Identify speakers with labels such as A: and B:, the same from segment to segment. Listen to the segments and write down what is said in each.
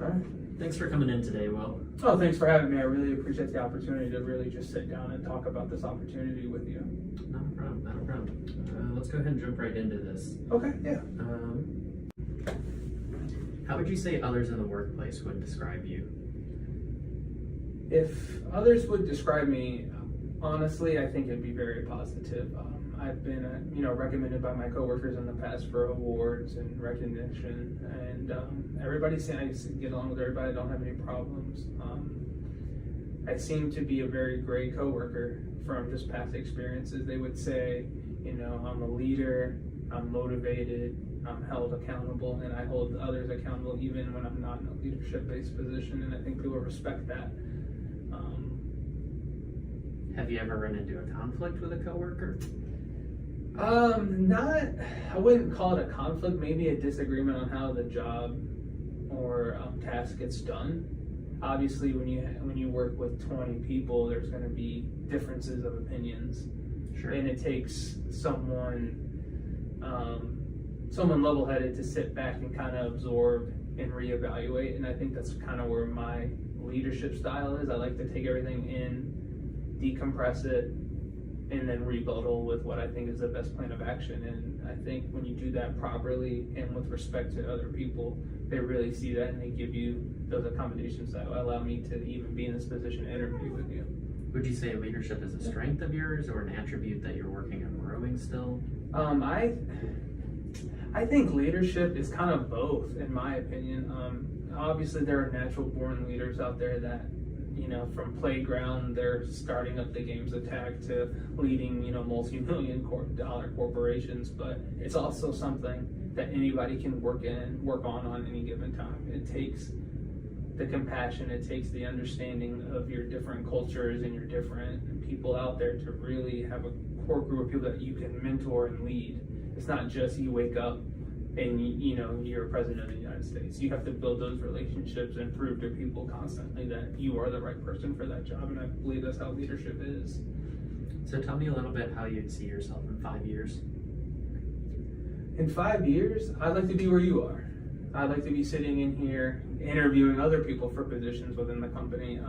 A: All right.
B: Thanks for coming in today, Will.
A: Oh, thanks for having me. I really appreciate the opportunity to really just sit down and talk about this opportunity with you.
B: Not a problem, not a problem. Let's go ahead and jump right into this.
A: Okay, yeah.
B: How would you say others in the workplace would describe you?
A: If others would describe me, honestly, I think it'd be very positive. I've been, recommended by my coworkers in the past for awards and recognition, and everybody seems I get along with everybody. I don't have any problems. I seem to be a very great coworker from just past experiences. They would say, I'm a leader, I'm motivated, I'm held accountable, and I hold others accountable even when I'm not in a leadership-based position, and I think people respect that.
B: Have you ever run into a conflict with a coworker?
A: I wouldn't call it a conflict, maybe a disagreement on how the job or task gets done. Obviously, when you work with 20 people, there's going to be differences of opinions.
B: Sure.
A: And it takes someone level-headed to sit back and kind of absorb and reevaluate, and I think that's kind of where my leadership style is. I like to take everything in, decompress it, and then rebuttal with what I think is the best plan of action. And I think when you do that properly and with respect to other people, they really see that and they give you those accommodations that allow me to even be in this position to interview with you.
B: Would you say leadership is a strength of yours or an attribute that you're working on growing still?
A: I think leadership is kind of both, in my opinion. Obviously, there are natural born leaders out there that, from playground, they're starting up the games attack to leading, multi-million dollar corporations. But it's also something that anybody can work on any given time. It takes the compassion, it takes the understanding of your different cultures and your different people out there to really have a core group of people that you can mentor and lead. It's not just you wake up and you're president of the United States. You have to build those relationships and prove to people constantly that you are the right person for that job, and I believe that's how leadership is.
B: So tell me a little bit how you'd see yourself in 5 years.
A: In 5 years, I'd like to be where you are. I'd like to be sitting in here interviewing other people for positions within the company.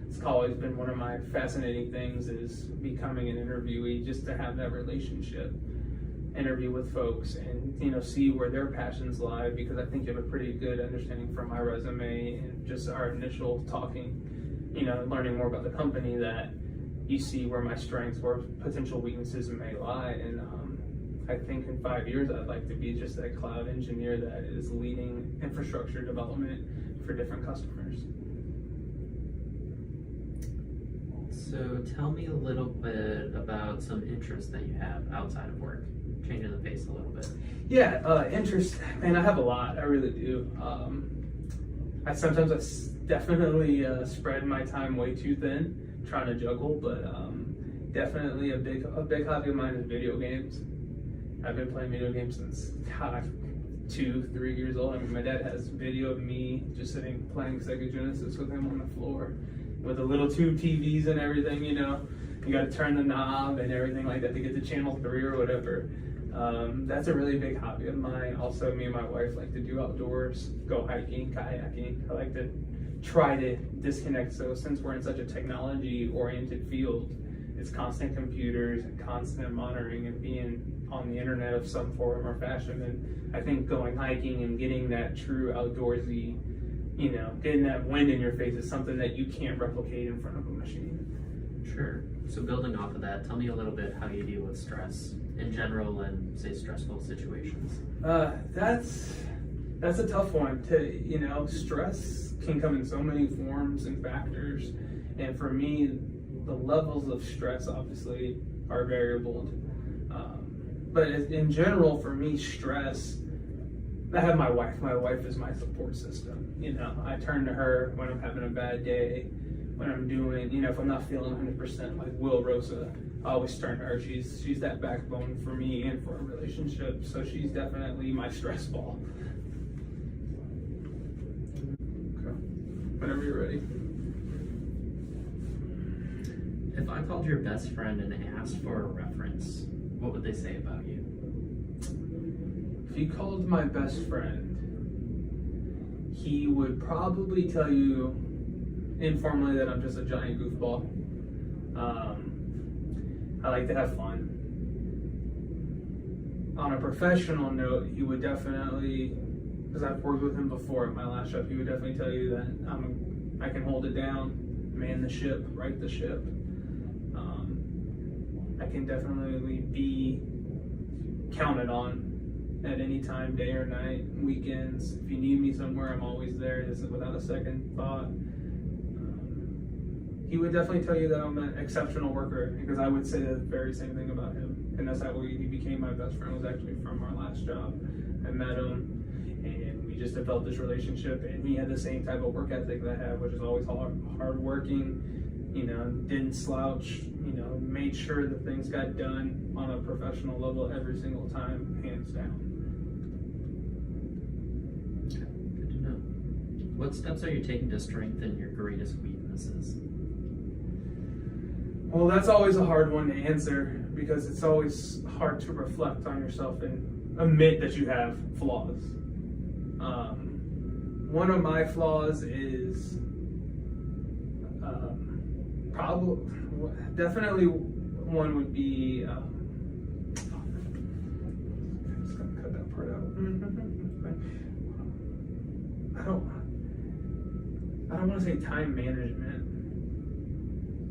A: It's always been one of my fascinating things is becoming an interviewee, just to have that relationship, interview with folks and see where their passions lie, because I think you have a pretty good understanding from my resume and just our initial talking, learning more about the company, that you see where my strengths, where potential weaknesses may lie. And I think in 5 years I'd like to be just that cloud engineer that is leading infrastructure development for different customers.
B: So tell me a little bit about some interests that you have outside of work. Changing the pace a little bit.
A: Yeah, interest, man, I have a lot, I really do. I definitely spread my time way too thin, trying to juggle, but definitely a big hobby of mine is video games. I've been playing video games since, 2-3 years old. I mean, my dad has video of me just sitting playing Sega Genesis with him on the floor, with the little tube TVs and everything, You got to turn the knob and everything like that to get to channel 3 or whatever. That's a really big hobby of mine. Also, me and my wife like to do outdoors, go hiking, kayaking. I like to try to disconnect. So since we're in such a technology-oriented field, it's constant computers and constant monitoring and being on the internet of some form or fashion. And I think going hiking and getting that true outdoorsy, getting that wind in your face is something that you can't replicate in front of a machine.
B: Sure. So building off of that, tell me a little bit how you deal with stress in general and say stressful situations.
A: That's a tough one. Stress can come in so many forms and factors, and for me, the levels of stress obviously are variable. But in general, for me, stress. I have my wife. My wife is my support system. I turn to her when I'm having a bad day. When I'm doing, if I'm not feeling 100% like Will Rosa, I always turn to her. She's that backbone for me and for our relationship. So she's definitely my stress ball. Okay. Whenever you're ready.
B: If I called your best friend and asked for a reference, what would they say about you?
A: If you called my best friend, he would probably tell you informally that I'm just a giant goofball. I like to have fun. On a professional note, he would definitely, because I've worked with him before at my last job, he would definitely tell you that I can hold it down, man the ship, right the ship. I can definitely be counted on at any time, day or night, weekends. If you need me somewhere, I'm always there, just without a second thought. He would definitely tell you that I'm an exceptional worker, because I would say the very same thing about him. And that's how he became my best friend, was actually from our last job. I met him, and we just developed this relationship, and he had the same type of work ethic that I have, which is always hard working, didn't slouch, made sure that things got done on a professional level every single time, hands down.
B: Okay, good to know. What steps are you taking to strengthen your greatest weaknesses?
A: Well, that's always a hard one to answer, because it's always hard to reflect on yourself and admit that you have flaws. One of my flaws is definitely one would be, just gonna cut that part out. I don't want to say time management.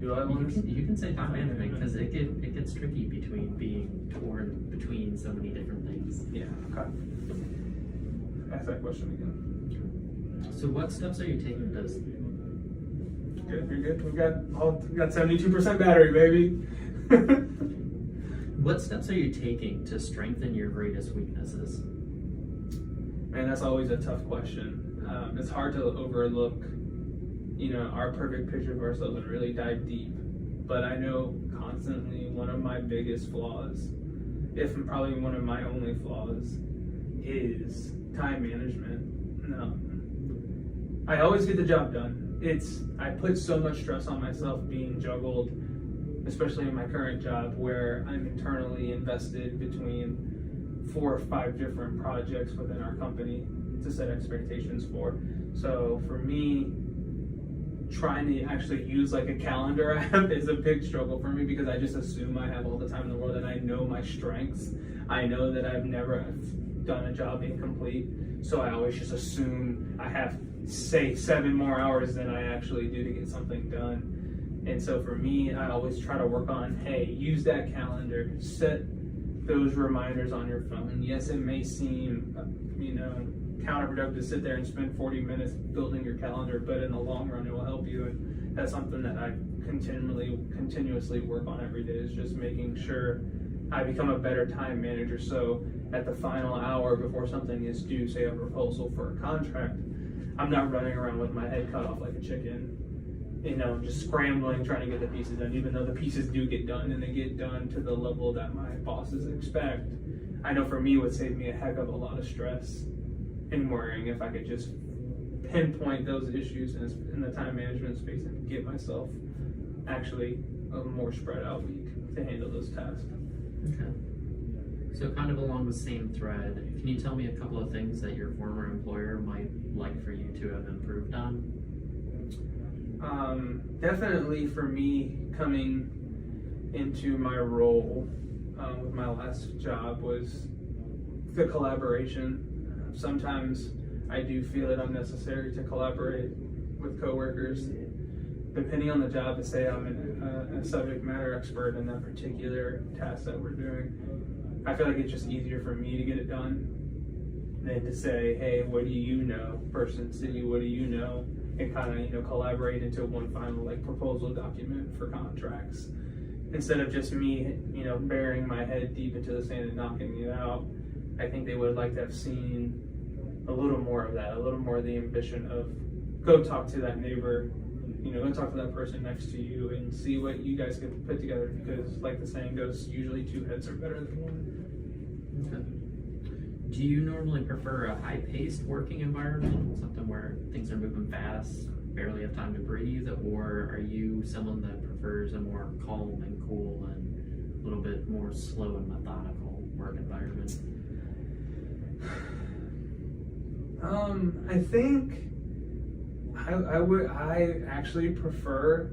A: Do I want to?
B: You can say time management, because it gets tricky being torn between so many different things.
A: Yeah. Okay. Ask that question again.
B: So what steps are you taking to?
A: Good. You're good. We got 72% battery, baby.
B: What steps are you taking to strengthen your greatest weaknesses?
A: Man, that's always a tough question. It's hard to overlook, our perfect picture of ourselves and really dive deep. But I know constantly one of my biggest flaws, if probably one of my only flaws, is time management. I always get the job done. I put so much stress on myself being juggled, especially in my current job, where I'm internally invested between 4 or 5 different projects within our company to set expectations for. So for me, trying to actually use like a calendar app is a big struggle for me, because I just assume I have all the time in the world, and I know my strengths. I know that I've never done a job incomplete, so I always just assume I have, say, 7 more hours than I actually do to get something done. And so for me, I always try to work on, hey, use that calendar, set those reminders on your phone. Yes, it may seem, counterproductive to sit there and spend 40 minutes building your calendar, but in the long run, it will help you. And that's something that I continuously work on every day, is just making sure I become a better time manager. So at the final hour before something is due, say a proposal for a contract, I'm not running around with my head cut off like a chicken, just scrambling, trying to get the pieces done, even though the pieces do get done and they get done to the level that my bosses expect. I know for me, it would save me a heck of a lot of stress and worrying if I could just pinpoint those issues in the time management space and get myself actually a more spread out week to handle those tasks.
B: Okay. So kind of along the same thread, can you tell me a couple of things that your former employer might like for you to have improved on?
A: Definitely for me, coming into my role with my last job, was the collaboration. Sometimes I do feel it unnecessary to collaborate with coworkers. Depending on the job, to say I'm a subject matter expert in that particular task that we're doing, I feel like it's just easier for me to get it done than to say, hey, what do you know, person, city, what do you know, and kind of collaborate into one final proposal document for contracts, instead of just me burying my head deep into the sand and knocking it out. I think they would like to have seen a little more of that, a little more of the ambition of go talk to that neighbor, go talk to that person next to you and see what you guys can put together, because like the saying goes, usually 2 heads are better than 1.
B: Okay. Do you normally prefer a high-paced working environment, something where things are moving fast, barely have time to breathe, or are you someone that prefers a more calm and cool and a little bit more slow and methodical work environment?
A: I think I actually prefer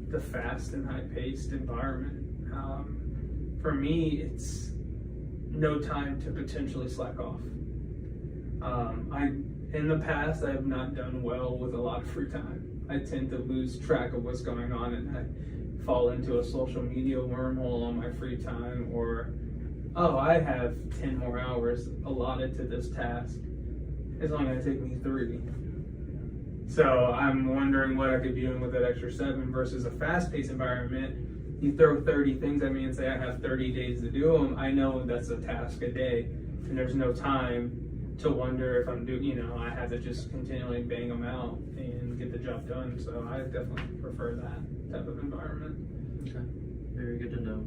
A: the fast and high-paced environment. For me, it's no time to potentially slack off. In the past, I have not done well with a lot of free time. I tend to lose track of what's going on, and I fall into a social media wormhole on my free time, or, oh, I have 10 more hours allotted to this task. It's only going to take me 3. So I'm wondering what I could be doing with that extra 7 versus a fast-paced environment. You throw 30 things at me and say I have 30 days to do them. I know that's a task a day, and there's no time to wonder if I'm doing, I have to just continually bang them out and get the job done. So I definitely prefer that type of environment.
B: Okay, very good to know.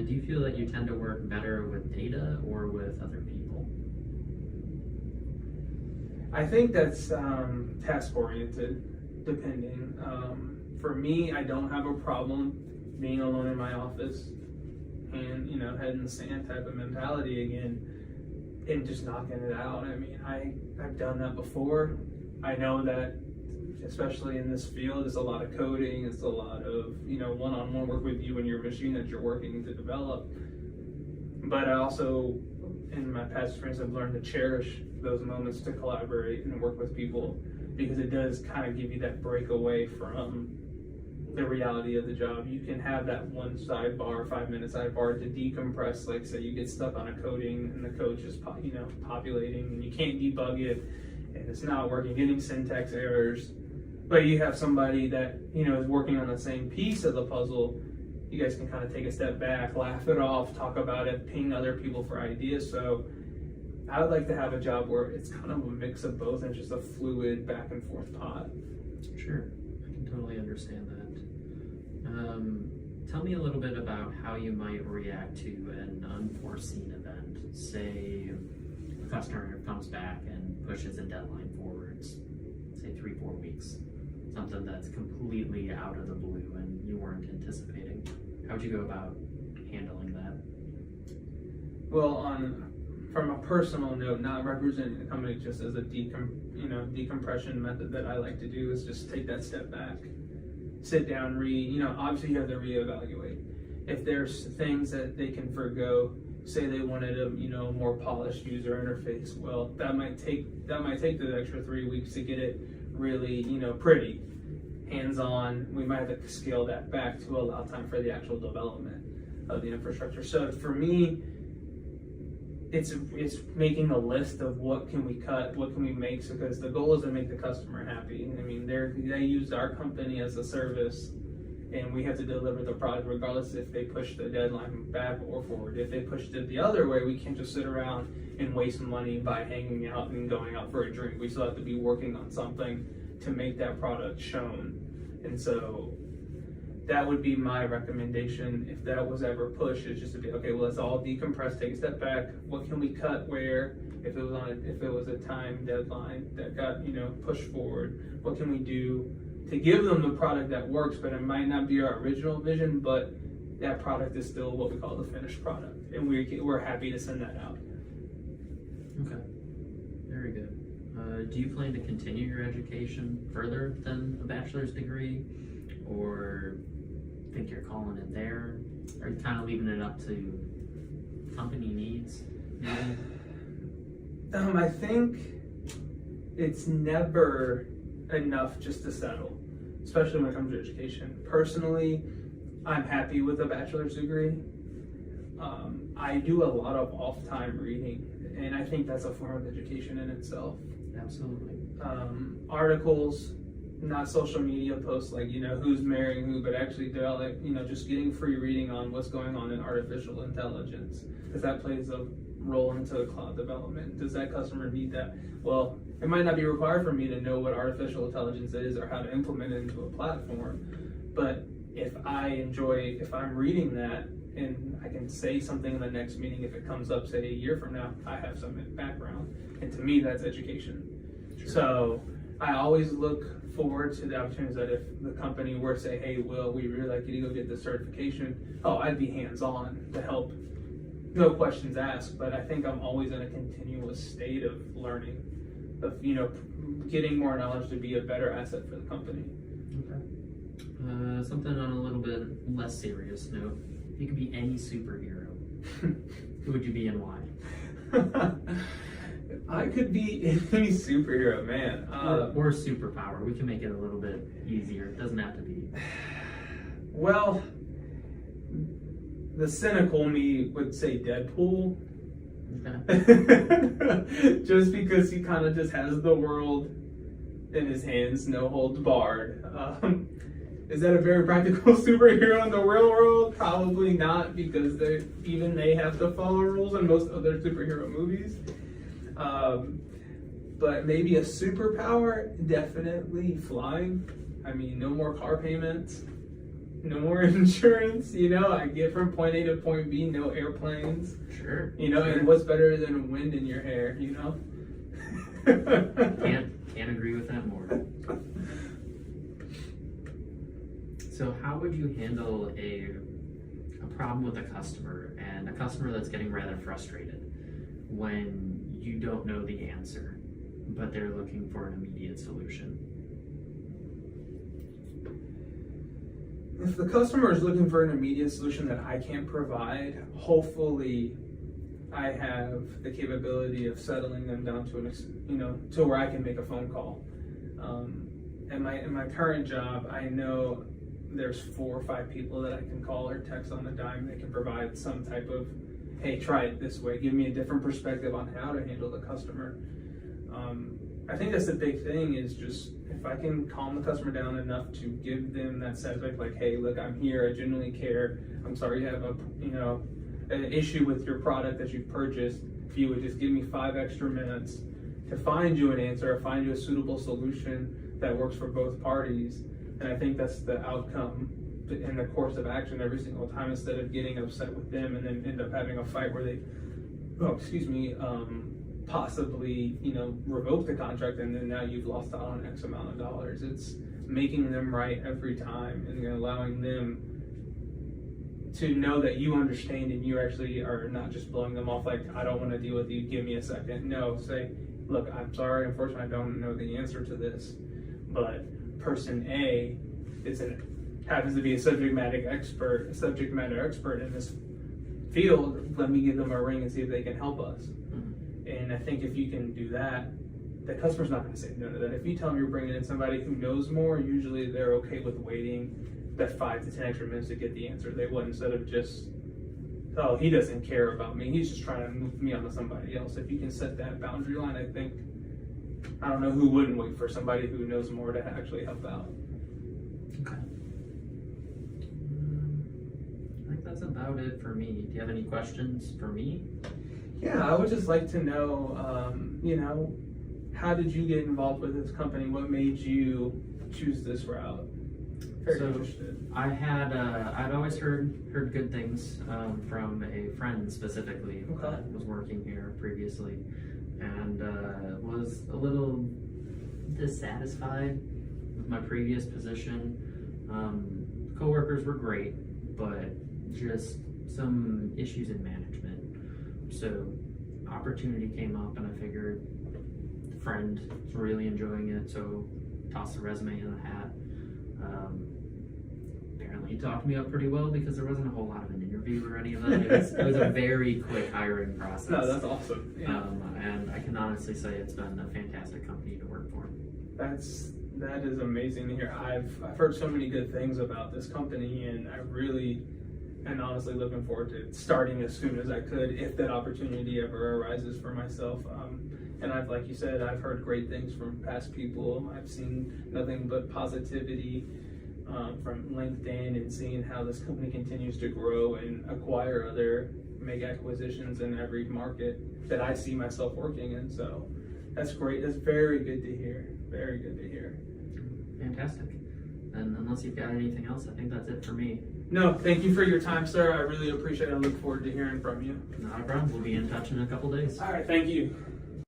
B: Do you feel that you tend to work better with data or with other people?
A: I think that's task oriented, depending. For me, I don't have a problem being alone in my office and, head in the sand type of mentality again and just knocking it out. I mean, I've done that before. I know that, especially in this field, it's a lot of coding, it's a lot of, one-on-one work with you and your machine that you're working to develop. But I also, in my past experience, I've learned to cherish those moments to collaborate and work with people, because it does kind of give you that break away from the reality of the job. You can have that one sidebar, 5-minute sidebar to decompress. Like, say you get stuck on a coding and the code's just populating and you can't debug it and it's not working, getting syntax errors. But you have somebody that is working on the same piece of the puzzle. You guys can kind of take a step back, laugh it off, talk about it, ping other people for ideas. So I would like to have a job where it's kind of a mix of both and just a fluid back and forth pot.
B: Sure, I can totally understand that. Tell me a little bit about how you might react to an unforeseen event. Say a customer comes back and pushes a deadline forwards, say 3-4 weeks. Something that's completely out of the blue and you weren't anticipating. How'd you go about handling that?
A: Well, from a personal note, not representing the company just as a decompression method that I like to do is just take that step back, sit down, read. Obviously you have to reevaluate. If there's things that they can forgo, say they wanted a more polished user interface, well, that might take the extra 3 weeks to get it really pretty, hands-on. We might have to scale that back to allow time for the actual development of the infrastructure. So for me, it's making a list of what can we cut, what can we make, because the goal is to make the customer happy. I mean, they use our company as a service, and we have to deliver the product regardless if they push the deadline back or forward. If they pushed it the other way, we can't just sit around and waste money by hanging out and going out for a drink. We still have to be working on something to make that product shown. And so that would be my recommendation if that was ever pushed, is just to be, okay, well, let's all decompress, take a step back. What can we cut where? If it was a time deadline that got pushed forward, what can we do to give them the product that works? But it might not be our original vision, but that product is still what we call the finished product, and we're happy to send that out.
B: Okay, very good. Do you plan to continue your education further than a bachelor's degree, or think you're calling it there? Are you kind of leaving it up to company needs?
A: I think it's never enough just to settle, especially when it comes to education. Personally, I'm happy with a bachelor's degree. I do a lot of off-time reading, and I think that's a form of education in itself.
B: Absolutely.
A: Articles, not social media posts like who's marrying who, but actually just getting free reading on what's going on in artificial intelligence, because that plays a role into cloud development. Does that customer need that? Well, it might not be required for me to know what artificial intelligence is or how to implement it into a platform, but if I'm reading that and I can say something in the next meeting, if it comes up, say a year from now, I have some background, and to me that's education. Sure. So I always look forward to the opportunities that if the company were to say, hey, Will, we really like you to go get the certification, I'd be hands-on to help, no questions asked. But I think I'm always in a continuous state of learning. of, you know, getting more knowledge to be a better asset for the company.
B: Okay. Something on a little bit less serious note. You could be any superhero. Who would you be and why?
A: I could be any superhero, man.
B: Or superpower. We can make it a little bit easier. It doesn't have to be.
A: Well, the cynical me would say Deadpool.
B: Okay.
A: Just because he kind of just has the world in his hands, no holds barred. Is that a very practical superhero in the real world? Probably not, because they have to follow rules in most other superhero movies. But maybe a superpower, definitely flying. I mean, no more car payments, no more insurance. You know, I get from point A to point B, no airplanes.
B: Sure.
A: You know,
B: sure.
A: and what's better than wind in your hair? You know.
B: Can't agree with that more. So how would you handle a problem with a customer, and a customer that's getting rather frustrated when you don't know the answer, but they're looking for an immediate solution?
A: If the customer is looking for an immediate solution that I can't provide, hopefully I have the capability of settling them down to to where I can make a phone call. In my current job, I know there's 4 or 5 people that I can call or text on the dime that can provide some type of, hey, try it this way. Give me a different perspective on how to handle the customer. I think that's the big thing, is just if I can calm the customer down enough to give them that satisfaction, like, hey, look, I'm here, I genuinely care. I'm sorry you have an issue with your product that you've purchased. If you would just give me 5 extra minutes to find you an answer, or find you a suitable solution that works for both parties. And I think that's the outcome in the course of action every single time, instead of getting upset with them and then end up having a fight where they, possibly, revoke the contract, and then now you've lost out on X amount of dollars. It's making them right every time, and allowing them to know that you understand, and you actually are not just blowing them off like, I don't want to deal with you, give me a second. No, say, look, I'm sorry, unfortunately I don't know the answer to this, but person A happens to be a subject matter expert in this field. Let me give them a ring and see if they can help us. Mm-hmm. And I think if you can do that, the customer's not going to say no to that. If you tell them you're bringing in somebody who knows more, usually they're okay with waiting that 5 to 10 extra minutes to get the answer they would, instead of just, oh, he doesn't care about me, he's just trying to move me onto somebody else. If you can set that boundary line, I don't know who wouldn't wait for somebody who knows more to actually help out.
B: Okay. I think that's about it for me. Do you have any questions for me?
A: Yeah, I would just like to know, how did you get involved with this company? What made you choose this route? Very interested.
B: I'd always heard good things from a friend specifically that was working here previously, and was a little dissatisfied with my previous position. Coworkers were great, but just some issues in management. So opportunity came up, and I figured the friend was really enjoying it, so tossed the resume in the hat. Apparently he talked me up pretty well, because there wasn't a whole lot of an interview or any of that. It was a very quick hiring process.
A: No, that's awesome. Yeah.
B: And I can honestly say it's been a fantastic company to work for.
A: That is amazing to hear. I've heard so many good things about this company, and I really am honestly looking forward to starting as soon as I could, if that opportunity ever arises for myself. And like you said, I've heard great things from past people. I've seen nothing but positivity from LinkedIn, and seeing how this company continues to grow and acquire other mega acquisitions in every market that I see myself working in. So that's great. That's very good to hear. Very good to hear.
B: Fantastic. And unless you've got anything else, I think that's it for me.
A: No, thank you for your time, sir. I really appreciate it. I look forward to hearing from you.
B: Not a problem. We'll be in touch in a couple days.
A: All right, thank you.